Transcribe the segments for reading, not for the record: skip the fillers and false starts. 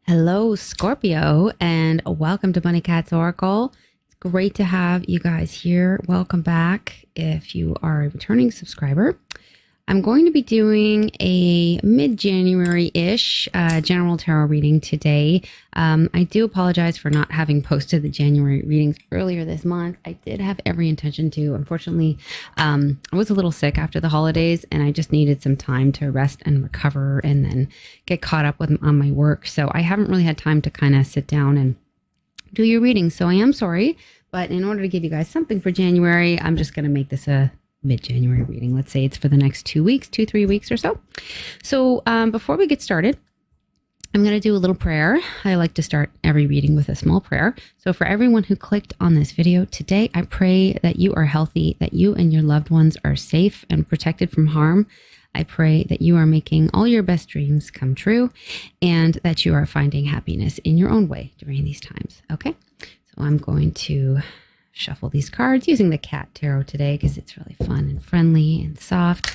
Hello, Scorpio, and welcome to Bunny Cat's Oracle. It's great to have you guys here. Welcome back if you are a returning subscriber. I'm going to be doing a mid-January-ish general tarot reading today. I do apologize for not having posted the January readings earlier this month. I did have every intention to. Unfortunately, I was a little sick after the holidays, and I just needed some time to rest and recover and then get caught up on my work. So I haven't really had time to kind of sit down and do your readings. So I am sorry, but in order to give you guys something for January, I'm just going to make this a mid-January reading. Let's say it's for the next 3 weeks or so. So before we get started, I'm going to do a little prayer. I like to start every reading with a small prayer. So for everyone who clicked on this video today, I pray that you are healthy, that you and your loved ones are safe and protected from harm. I pray that you are making all your best dreams come true and that you are finding happiness in your own way during these times. Okay, so I'm going to shuffle these cards using the cat tarot today because it's really fun and friendly and soft.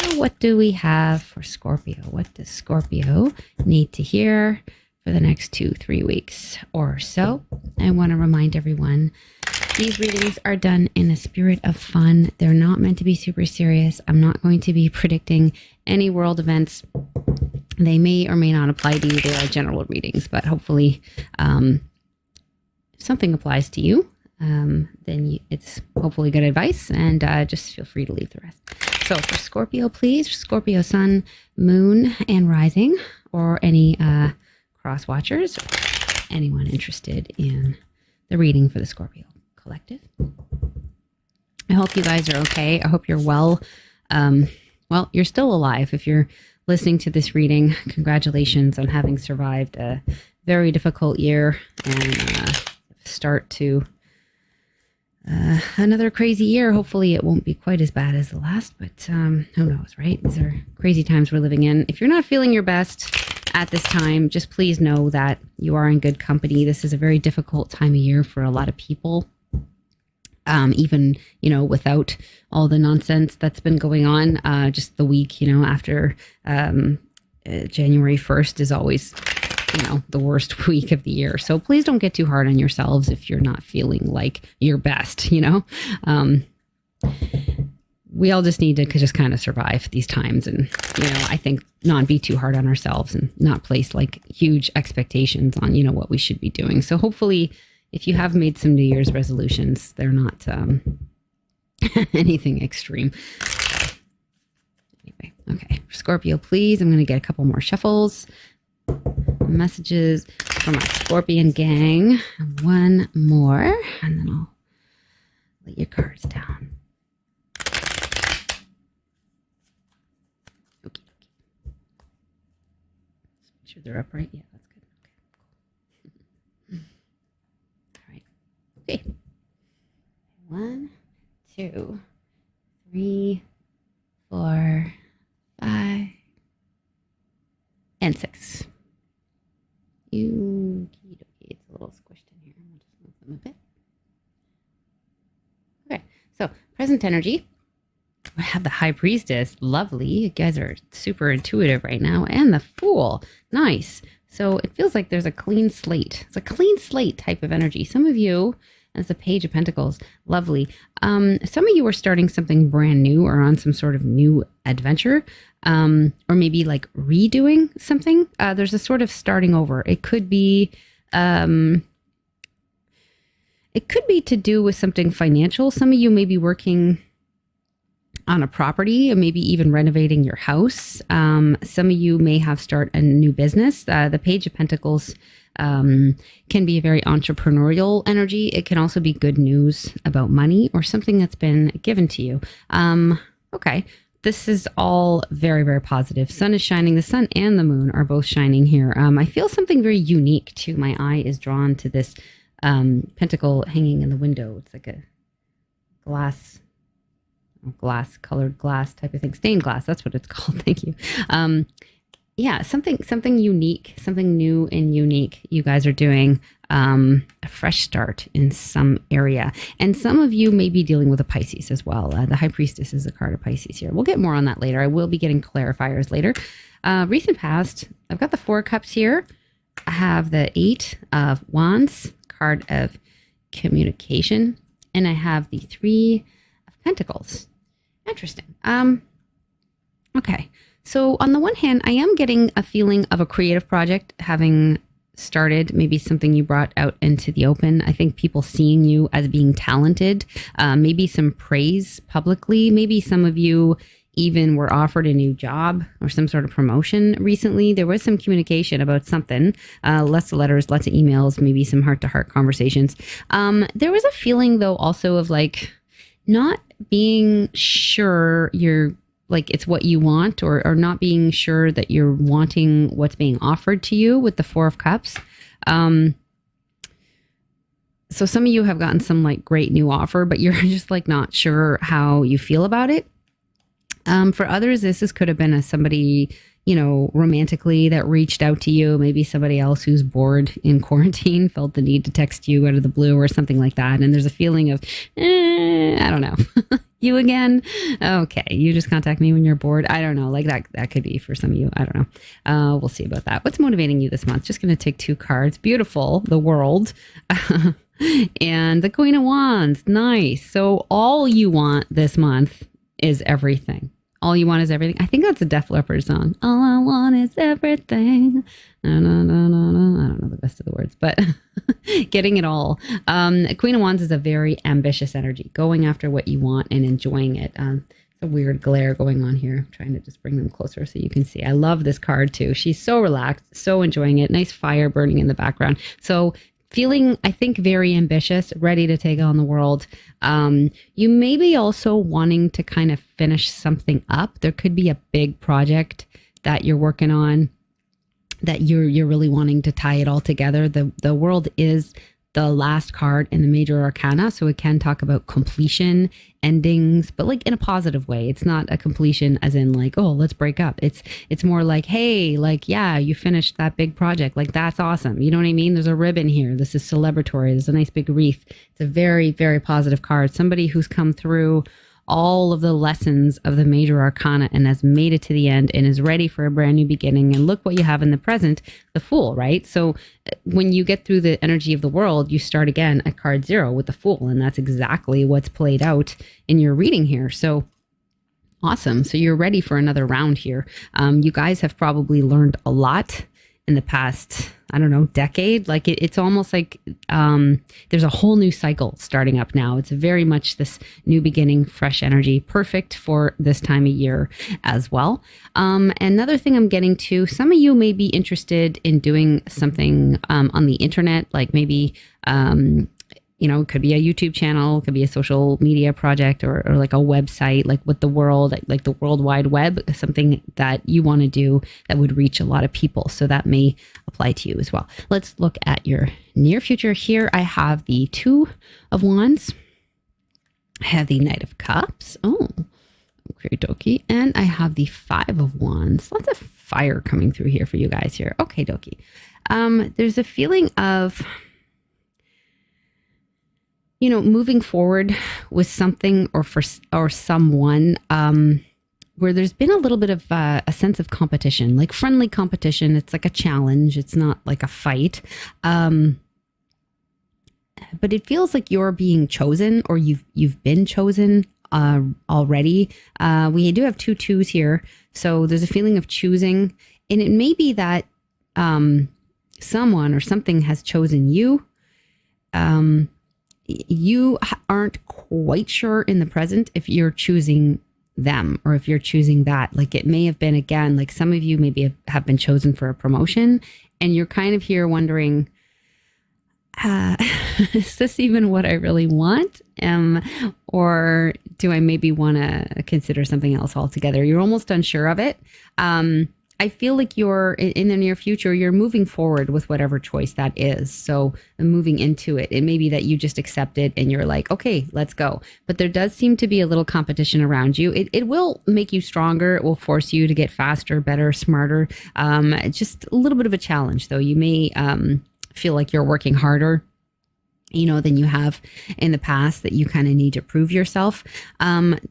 So what do we have for Scorpio? What does Scorpio need to hear for the next 2-3 weeks or so? I want to remind everyone these readings are done in a spirit of fun. They're not meant to be super serious. I'm not going to be predicting any world events. They may or may not apply to you. They are general readings, but hopefully if something applies to you, then it's hopefully good advice, and just feel free to leave the rest. So for Scorpio, please, Scorpio sun, moon, and rising, or any cross watchers, anyone interested in the reading for the Scorpio collective. I hope you guys are okay. I hope you're well. Well, you're still alive. If you're listening to this reading, congratulations on having survived a very difficult year and start to another crazy year. Hopefully it won't be quite as bad as the last, but who knows, right? These are crazy times we're living in. If you're not feeling your best at this time, just please know that you are in good company. This is a very difficult time of year for a lot of people. Even, without all the nonsense that's been going on, just the week, after January 1st is always the worst week of the year. So please don't get too hard on yourselves if you're not feeling like your best, we all just need to just kind of survive these times. And, I think not be too hard on ourselves and not place like huge expectations on, what we should be doing. So hopefully if you have made some New Year's resolutions, they're not anything extreme. Anyway, okay. Scorpio, please. I'm going to get a couple more shuffles. Messages from my Scorpion gang. One more, and then I'll lay your cards down. Okay. Make sure they're upright. Yeah, that's good. Okay, cool. All right. Okay. 1, 2, 3, 4, 5, and 6. It's a little squished in here. We'll just move them a bit. Okay, so present energy. I have the High Priestess. Lovely. You guys are super intuitive right now. And the Fool. Nice. So it feels like there's a clean slate. It's a clean slate type of energy. Some of you, as the Page of Pentacles, lovely. Some of you are starting something brand new or on some sort of new adventure. Or maybe like redoing something. There's a sort of starting over. It could be to do with something financial. Some of you may be working on a property or maybe even renovating your house. Some of you may have started a new business. The Page of Pentacles can be a very entrepreneurial energy. It can also be good news about money or something that's been given to you. Okay. This is all very, very positive. Sun is shining. The sun and the moon are both shining here. I feel something very unique too. My eye is drawn to this pentacle hanging in the window. It's like a colored glass type of thing. Stained glass. That's what it's called. Thank you. Yeah, something unique, something new and unique you guys are doing. A fresh start in some area. And some of you may be dealing with a Pisces as well. The High Priestess is a card of Pisces here. We'll get more on that later. I will be getting clarifiers later. Recent past, I've got the Four of Cups here. I have the Eight of Wands, card of communication, and I have the Three of Pentacles. Interesting. Okay. So on the one hand, I am getting a feeling of a creative project having started, maybe something you brought out into the open. I think people seeing you as being talented, maybe some praise publicly. Maybe some of you even were offered a new job or some sort of promotion recently. There was some communication about something, lots of letters, lots of emails, maybe some heart-to-heart conversations. There was a feeling though also of like not being sure you're like it's what you want, or not being sure that you're wanting what's being offered to you with the Four of Cups. So some of you have gotten some like great new offer, but you're just like not sure how you feel about it. For others, this could have been somebody, you know, romantically that reached out to you. Maybe somebody else who's bored in quarantine felt the need to text you out of the blue or something like that. And there's a feeling of, I don't know. You again? Okay. You just contact me when you're bored. I don't know. Like that could be for some of you. I don't know. We'll see about that. What's motivating you this month? Just going to take 2 cards. Beautiful. The World. And the Queen of Wands. Nice. So all you want this month is everything. All you want is everything. I think that's a Def Leppard song. All I want is everything. No, no, no, no, no. I don't know the rest of the words, but getting it all. Queen of Wands is a very ambitious energy, going after what you want and enjoying it. It's a weird glare going on here. I'm trying to just bring them closer so you can see. I love this card too. She's so relaxed, so enjoying it. Nice fire burning in the background. So feeling, I think, very ambitious, ready to take on the world. You may be also wanting to kind of finish something up. There could be a big project that you're working on that you're really wanting to tie it all together. The World is the last card in the major arcana, so it can talk about completion, endings, but like in a positive way. It's not a completion as in like, oh, let's break up. It's more like, hey, like, yeah, you finished that big project. Like, that's awesome. You know what I mean? There's a ribbon here. This is celebratory. There's a nice big wreath. It's a very, very positive card. Somebody who's come through all of the lessons of the major arcana and has made it to the end and is ready for a brand new beginning. And look what you have in the present, the Fool, right? So when you get through the energy of the World, you start again at card 0 with the Fool. And that's exactly what's played out in your reading here. So awesome. So you're ready for another round here. You guys have probably learned a lot in the past, I don't know, decade. Like it's almost like there's a whole new cycle starting up now. It's very much this new beginning, fresh energy, perfect for this time of year as well. Another thing I'm getting to, some of you may be interested in doing something on the internet, like maybe you know, it could be a YouTube channel, it could be a social media project, or like a website, like with the world, like the World Wide Web, something that you want to do that would reach a lot of people. So that may apply to you as well. Let's look at your near future. Here I have the 2 of Wands. I have the Knight of Cups. Oh, okay, dokie. And I have the 5 of Wands. Lots of fire coming through here for you guys here. Okay, dokie. There's a feeling of, you know, moving forward with something or someone where there's been a little bit of a sense of competition, like friendly competition. It's like a challenge. It's not like a fight. But it feels like you're being chosen, or you've been chosen already. We do have 2 2s here. So there's a feeling of choosing, and it may be that someone or something has chosen you. You aren't quite sure in the present if you're choosing them or if you're choosing that. Like it may have been, again, like some of you maybe have been chosen for a promotion, and you're kind of here wondering, is this even what I really want? Or do I maybe want to consider something else altogether? You're almost unsure of it. I feel like you're in the near future, you're moving forward with whatever choice that is. So moving into it, it may be that you just accept it and you're like, okay, let's go. But there does seem to be a little competition around you. It will make you stronger. It will force you to get faster, better, smarter. Just a little bit of a challenge, though. You may feel like you're working harder, you know, than you have in the past, that you kind of need to prove yourself.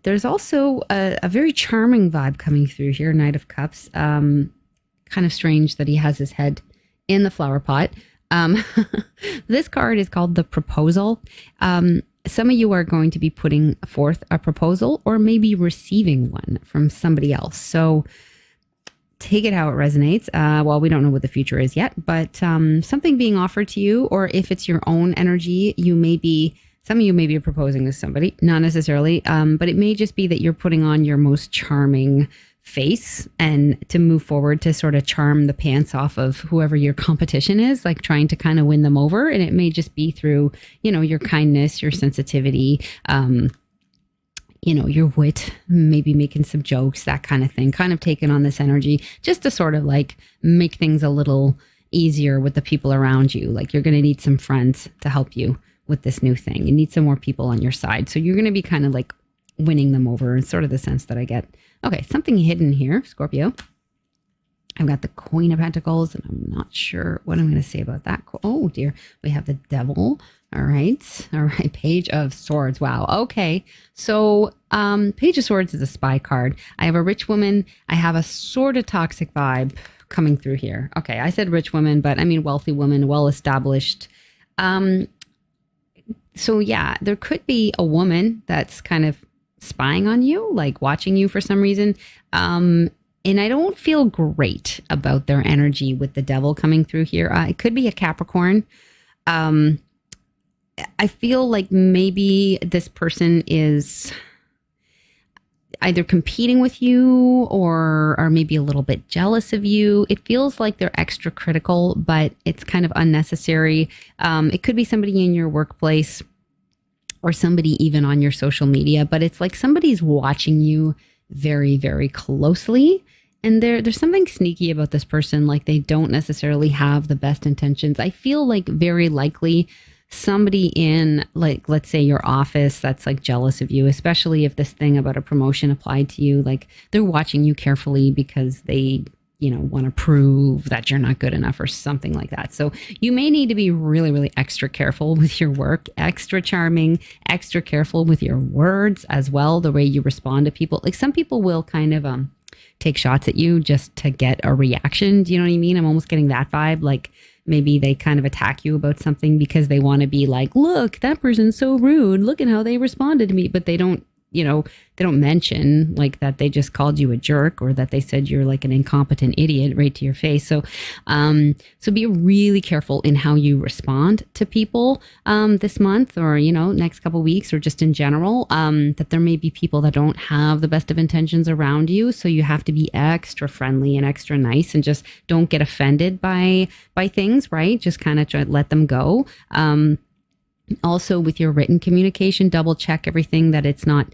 There's also a very charming vibe coming through here, Knight of Cups. Kind of strange that he has his head in the flower pot. Um, this card is called the proposal. Some of you are going to be putting forth a proposal or maybe receiving one from somebody else. So take it how it resonates. Well, we don't know what the future is yet, but something being offered to you, or if it's your own energy, some of you may be proposing to somebody, not necessarily, but it may just be that you're putting on your most charming face and to move forward to sort of charm the pants off of whoever your competition is, like trying to kind of win them over. And it may just be through, your kindness, your sensitivity, your wit, maybe making some jokes, that kind of thing, kind of taking on this energy just to sort of like make things a little easier with the people around you. Like you're going to need some friends to help you with this new thing. You need some more people on your side. So you're going to be kind of like winning them over, in sort of the sense that I get. Okay, something hidden here, Scorpio. I've got the Queen of Pentacles, and I'm not sure what I'm going to say about that. Oh, dear. We have the Devil. All right. Page of Swords. Wow. Okay. So Page of Swords is a spy card. I have a rich woman. I have a sort of toxic vibe coming through here. Okay. I said rich woman, but I mean wealthy woman, well-established. So yeah, there could be a woman that's kind of spying on you, like watching you for some reason. And I don't feel great about their energy with the Devil coming through here. It could be a Capricorn. I feel like maybe this person is either competing with you or maybe a little bit jealous of you. It feels like they're extra critical, but it's kind of unnecessary. It could be somebody in your workplace or somebody even on your social media, but it's like somebody's watching you very, very closely. And there's something sneaky about this person, like they don't necessarily have the best intentions. I feel like very likely somebody in, like, let's say your office that's like jealous of you, especially if this thing about a promotion applied to you, like they're watching you carefully because they, want to prove that you're not good enough or something like that. So you may need to be really, really extra careful with your work, extra charming, extra careful with your words as well, the way you respond to people. Like some people will kind of take shots at you just to get a reaction. Do you know what I mean? I'm almost getting that vibe. Like maybe they kind of attack you about something because they want to be like, look, that person's so rude. Look at how they responded to me. But they don't, they don't mention like that they just called you a jerk or that they said you're like an incompetent idiot right to your face. So, so be really careful in how you respond to people this month or, next couple of weeks or just in general, that there may be people that don't have the best of intentions around you. So you have to be extra friendly and extra nice and just don't get offended by things, right? Just kind of try to let them go. Also, with your written communication, double check everything that it's not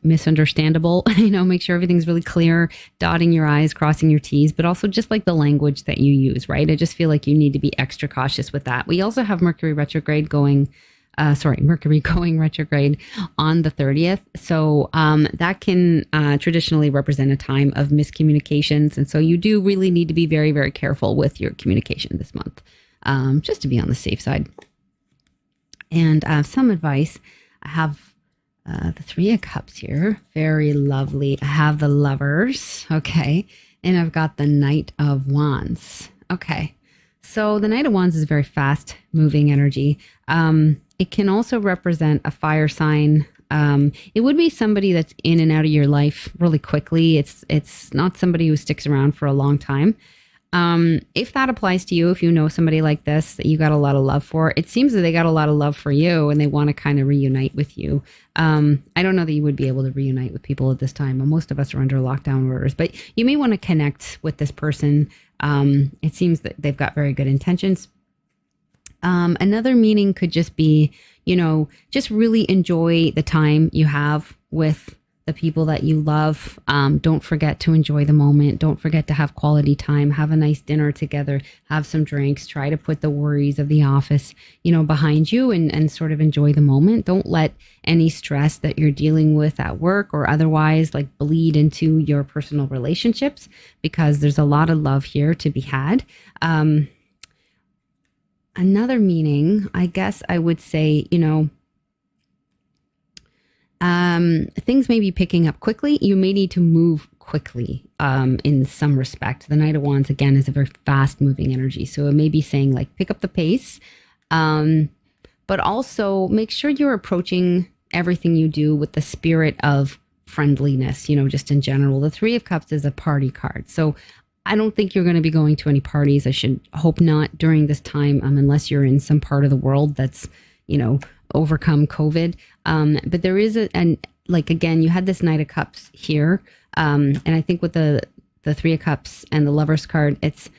misunderstandable. Make sure everything's really clear, dotting your I's, crossing your T's, but also just like the language that you use, right? I just feel like you need to be extra cautious with that. We also have Mercury going retrograde on the 30th. So that can traditionally represent a time of miscommunications. And so you do really need to be very, very careful with your communication this month, just to be on the safe side. And some advice. I have the Three of Cups here. Very lovely. I have the Lovers. Okay. And I've got the Knight of Wands. Okay. So the Knight of Wands is very fast moving energy. It can also represent a fire sign. It would be somebody that's in and out of your life really quickly. It's not somebody who sticks around for a long time. If that applies to you, if you know somebody like this that you got a lot of love for, it seems that they got a lot of love for you and they want to kind of reunite with you. I don't know that you would be able to reunite with people at this time. Most of us are under lockdown orders, but you may want to connect with this person. It seems that they've got very good intentions. Another meaning could just be, just really enjoy the time you have with the people that you love. Don't forget to enjoy the moment. Don't forget to have quality time. Have a nice dinner together. Have some drinks. Try to put the worries of the office, behind you and sort of enjoy the moment. Don't let any stress that you're dealing with at work or otherwise like bleed into your personal relationships, because there's a lot of love here to be had. Another meaning, I guess I would say, things may be picking up quickly. You may need to move quickly in some respect. The Knight of Wands, again, is a very fast moving energy. So it may be saying like, pick up the pace, but also make sure you're approaching everything you do with the spirit of friendliness, just in general. The Three of Cups is a party card. So I don't think you're going to be going to any parties. I should hope not during this time, unless you're in some part of the world that's, overcome COVID. But there is again, you had this Knight of Cups here. And I think with the Three of Cups and the Lover's card, it's,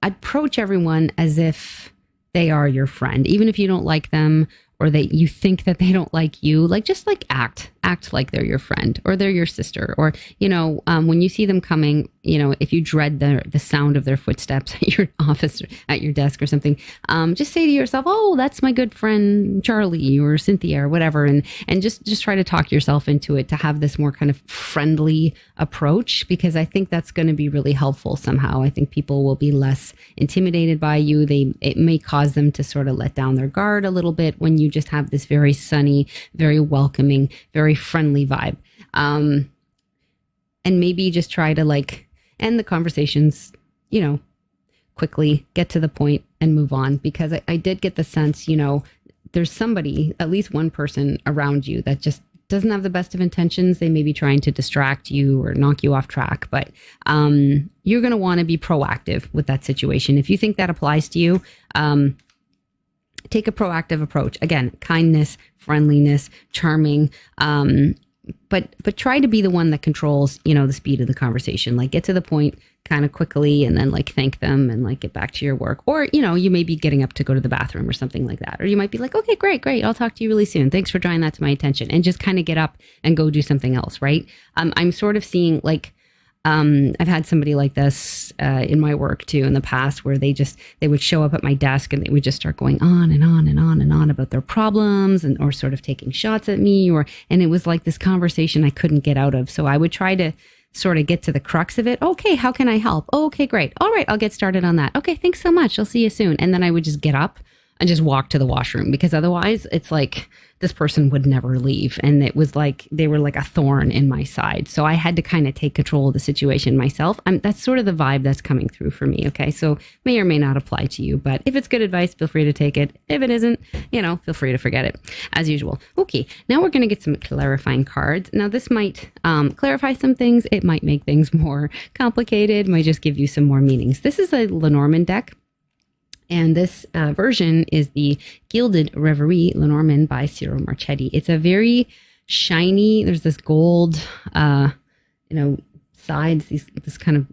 approach everyone as if they are your friend, even if you don't like them or that you think that they don't like you, just act like they're your friend or they're your sister, or, when you see them coming, if you dread the sound of their footsteps at your office or at your desk or something, just say to yourself, oh, that's my good friend, Charlie or Cynthia or whatever. And just try to talk yourself into it to have this more kind of friendly approach, because I think that's going to be really helpful somehow. I think people will be less intimidated by you. It may cause them to sort of let down their guard a little bit when you just have this very sunny, very welcoming, very friendly vibe. And maybe just try to end the conversations, quickly, get to the point and move on. Because I did get the sense, there's somebody, at least one person around you that just doesn't have the best of intentions. They may be trying to distract you or knock you off track, but you're going to want to be proactive with that situation. If you think that applies to you, take a proactive approach. Again, kindness, friendliness, charming, but try to be the one that controls, the speed of the conversation. Get to the point kind of quickly, and then thank them and get back to your work. Or, you may be getting up to go to the bathroom or something like that. Or you might be like, okay, great. I'll talk to you really soon. Thanks for drawing that to my attention, and just kind of get up and go do something else. Right. I'm sort of seeing I've had somebody like this in my work too in the past, where they would show up at my desk and they would just start going on and on and on and on about their problems, or sort of taking shots at me, and it was like this conversation I couldn't get out of. So I would try to sort of get to the crux of it. Okay, how can I help? Oh, okay, great. All right, I'll get started on that. Okay, thanks so much. I'll see you soon. And then I would just get up and just walk to the washroom, because otherwise it's like this person would never leave. And it was like they were like a thorn in my side. So I had to kind of take control of the situation myself. That's sort of the vibe that's coming through for me. Okay, so may or may not apply to you, but if it's good advice, feel free to take it. If it isn't, feel free to forget it as usual. Okay, now we're going to get some clarifying cards. Now this might clarify some things. It might make things more complicated, might just give you some more meanings. This is a Lenormand deck. And this version is the Gilded Reverie Lenormand by Ciro Marchetti. It's a very shiny, there's this gold, sides, this kind of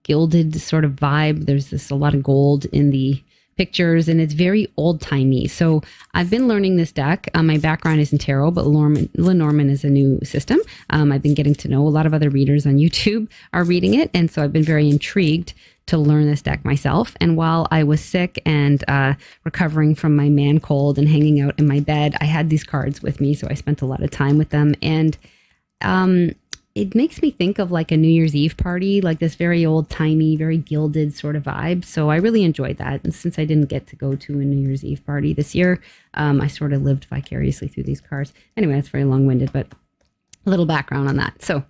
gilded sort of vibe. There's a lot of gold in the pictures, and it's very old-timey. So I've been learning this deck. My background is in tarot, but Lenormand is a new system. I've been getting to know a lot of other readers on YouTube are reading it, and so I've been very intrigued to learn this deck myself. And while I was sick and recovering from my man cold and hanging out in my bed, I had these cards with me, so I spent a lot of time with them. And it makes me think of like a New Year's Eve party, like this very old-timey, very gilded sort of vibe. So I really enjoyed that. And since I didn't get to go to a New Year's Eve party this year, I sort of lived vicariously through these cards. Anyway, that's very long-winded, but a little background on that. So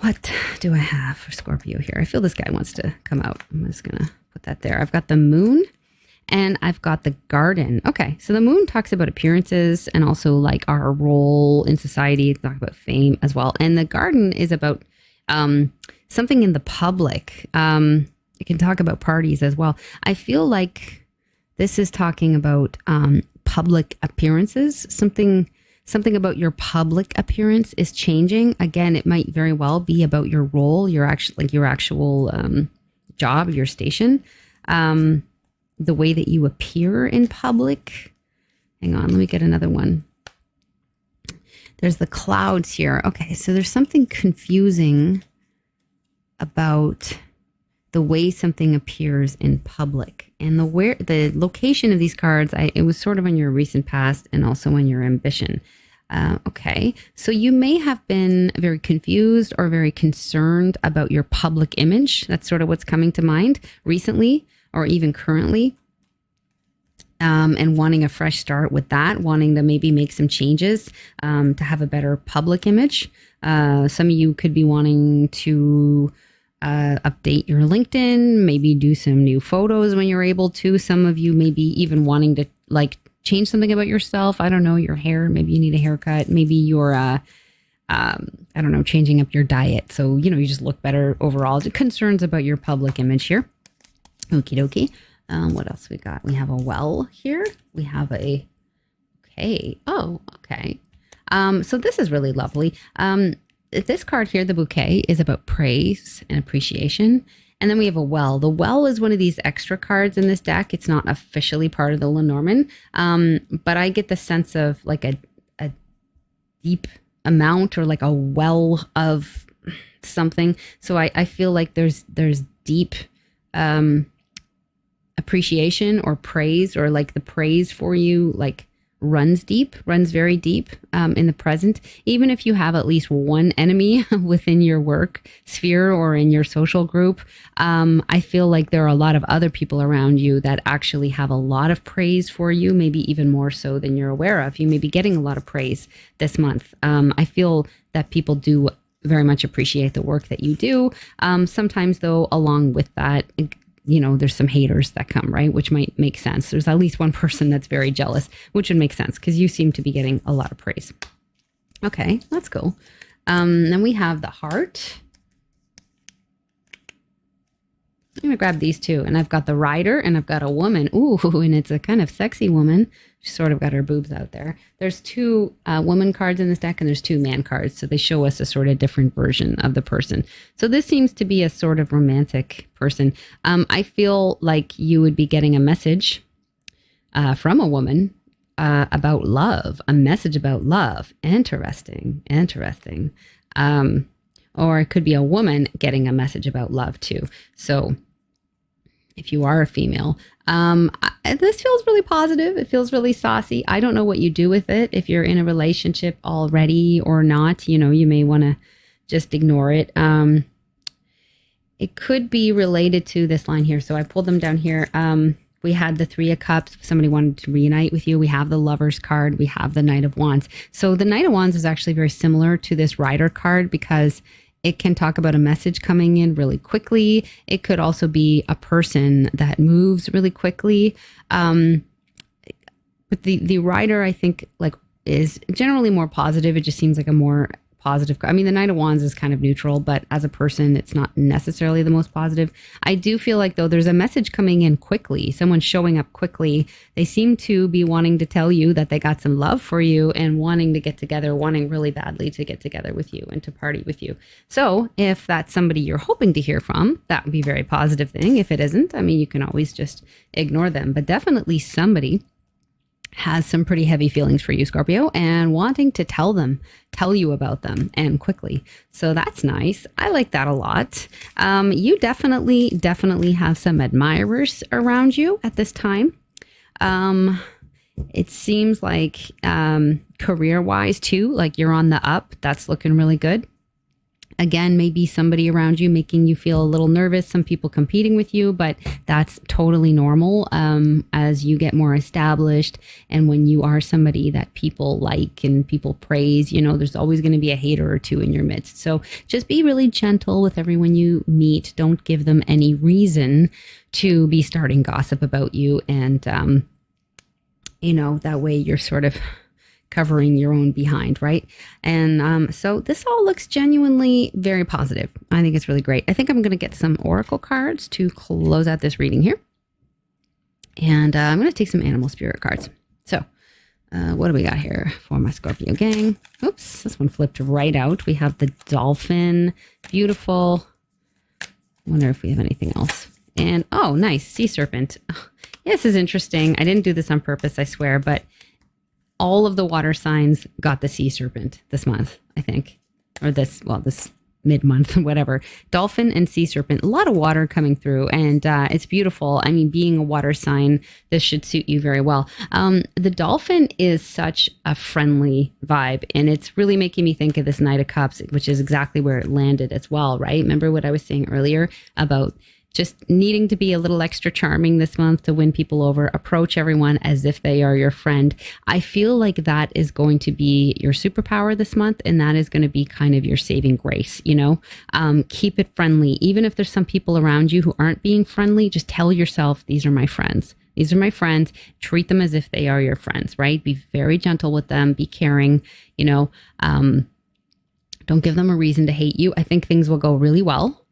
what do I have for Scorpio here? I feel this guy wants to come out. I'm just going to put that there. I've got the Moon and I've got the Garden. Okay, so the Moon talks about appearances and also like our role in society. Talk about fame as well. And the Garden is about something in the public. It can talk about parties as well. I feel like this is talking about public appearances. Something about your public appearance is changing. Again, it might very well be about your role, your actual job, your station, the way that you appear in public. Hang on, let me get another one. There's the clouds here. Okay, so there's something confusing about the way something appears in public, and the location of these cards. It was sort of on your recent past and also on your ambition. Okay, so you may have been very confused or very concerned about your public image. That's sort of what's coming to mind recently or even currently. And wanting a fresh start with that, wanting to maybe make some changes to have a better public image. Some of you could be wanting to update your LinkedIn, maybe do some new photos when you're able to. Some of you may be even wanting to like change something about yourself. I don't know, your hair. Maybe you need a haircut. Maybe you're, I don't know, changing up your diet. So, you know, you just look better overall. Concerns about your public image here. Okie dokie. What else we got? We have a well here. We have a, okay. Oh, okay. So this is really lovely. This card here, the bouquet, is about praise and appreciation. And then we have a well. The well is one of these extra cards in this deck. It's not officially part of the Lenormand, but I get the sense of like a deep amount or like a well of something. So I feel like there's deep appreciation or praise, or like the praise for you, like runs very deep in the present. Even if you have at least one enemy within your work sphere or in your social group, I feel like there are a lot of other people around you that actually have a lot of praise for you, maybe even more so than you're aware of. You may be getting a lot of praise this month. I feel that people do very much appreciate the work that you do. Sometimes though, along with that, you know, there's some haters that come, right? Which might make sense. There's at least one person that's very jealous, which would make sense because you seem to be getting a lot of praise. Okay, that's cool. Then we have the heart. I'm going to grab these two. And I've got the rider and I've got a woman. Ooh, and it's a kind of sexy woman. She's sort of got her boobs out there. There's two woman cards in this deck and there's two man cards. So they show us a sort of different version of the person. So this seems to be a sort of romantic person. I feel like you would be getting a message from a woman about love, a message about love. Interesting. Or it could be a woman getting a message about love too. So if you are a female, this feels really positive. It feels really saucy. I don't know what you do with it. If you're in a relationship already or not, you know, you may want to just ignore it. It could be related to this line here. So I pulled them down here. We had the Three of Cups. If somebody wanted to reunite with you. We have the Lover's card. We have the Knight of Wands. So the Knight of Wands is actually very similar to this Rider card because it can talk about a message coming in really quickly. It could also be a person that moves really quickly. But the Rider, I think, like, is generally more positive. It just seems like a more positive. I mean, the Knight of Wands is kind of neutral, but as a person, it's not necessarily the most positive. I do feel like, though, there's a message coming in quickly. Someone showing up quickly. They seem to be wanting to tell you that they got some love for you and wanting to get together, wanting really badly to get together with you and to party with you. So if that's somebody you're hoping to hear from, that would be a very positive thing. If it isn't, I mean, you can always just ignore them, but definitely somebody has some pretty heavy feelings for you, Scorpio, and wanting to tell you about them and quickly. So that's nice. I like that a lot. You definitely have some admirers around you at this time. It seems like career-wise too, like you're on the up. That's looking really good. Again, maybe somebody around you making you feel a little nervous, some people competing with you, but that's totally normal as you get more established. And when you are somebody that people like and people praise, you know, there's always going to be a hater or two in your midst. So just be really gentle with everyone you meet. Don't give them any reason to be starting gossip about you. And, you know, that way you're sort of covering your own behind, right? And so this all looks genuinely very positive. I think it's really great. I think I'm going to get some oracle cards to close out this reading here. And I'm going to take some animal spirit cards. So what do we got here for my Scorpio gang? Oops, this one flipped right out. We have the dolphin. Beautiful. I wonder if we have anything else. And oh, nice. Sea serpent. This is interesting. I didn't do this on purpose, I swear, but all of the water signs got the sea serpent this month, I think. Or this mid-month, whatever. Dolphin and sea serpent, a lot of water coming through, and it's beautiful. I mean, being a water sign, this should suit you very well. The dolphin is such a friendly vibe, and it's really making me think of this Knight of Cups, which is exactly where it landed as well, right? Remember what I was saying earlier about just needing to be a little extra charming this month to win people over. Approach everyone as if they are your friend. I feel like that is going to be your superpower this month, and that is going to be kind of your saving grace. Keep it friendly. Even if there's some people around you who aren't being friendly, just tell yourself, these are my friends. These are my friends. Treat them as if they are your friends, right? Be very gentle with them. Be caring. Don't give them a reason to hate you. I think things will go really well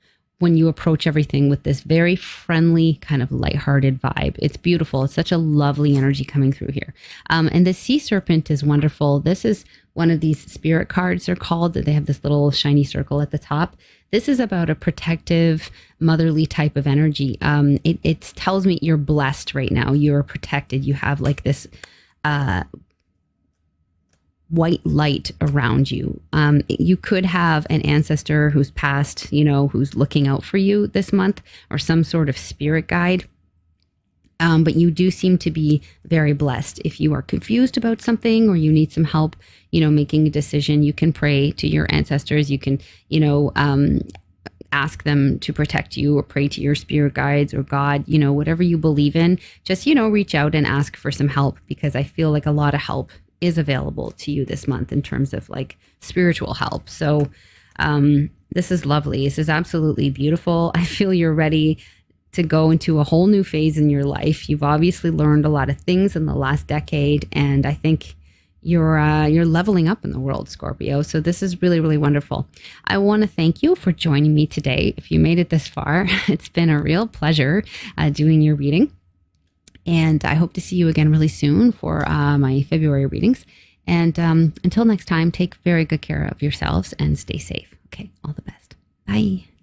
when you approach everything with this very friendly, kind of lighthearted vibe. It's beautiful. It's such a lovely energy coming through here. And the sea serpent is wonderful. This is one of these spirit cards, they're called. They have this little shiny circle at the top. This is about a protective, motherly type of energy. It tells me you're blessed right now. You're protected. You have like this white light around you. You could have an ancestor who's passed, who's looking out for you this month, or some sort of spirit guide. But you do seem to be very blessed. If you are confused about something or you need some help, making a decision, you can pray to your ancestors. You can, ask them to protect you, or pray to your spirit guides or God, whatever you believe in. Just, reach out and ask for some help, because I feel like a lot of help is available to you this month in terms of like spiritual help. So this is lovely. This is absolutely beautiful. I feel you're ready to go into a whole new phase in your life. You've obviously learned a lot of things in the last decade, and I think you're leveling up in the world, Scorpio. So this is really, really wonderful. I want to thank you for joining me today. If you made it this far, it's been a real pleasure doing your reading. And I hope to see you again really soon for my February readings. And until next time, take very good care of yourselves and stay safe. Okay, all the best. Bye.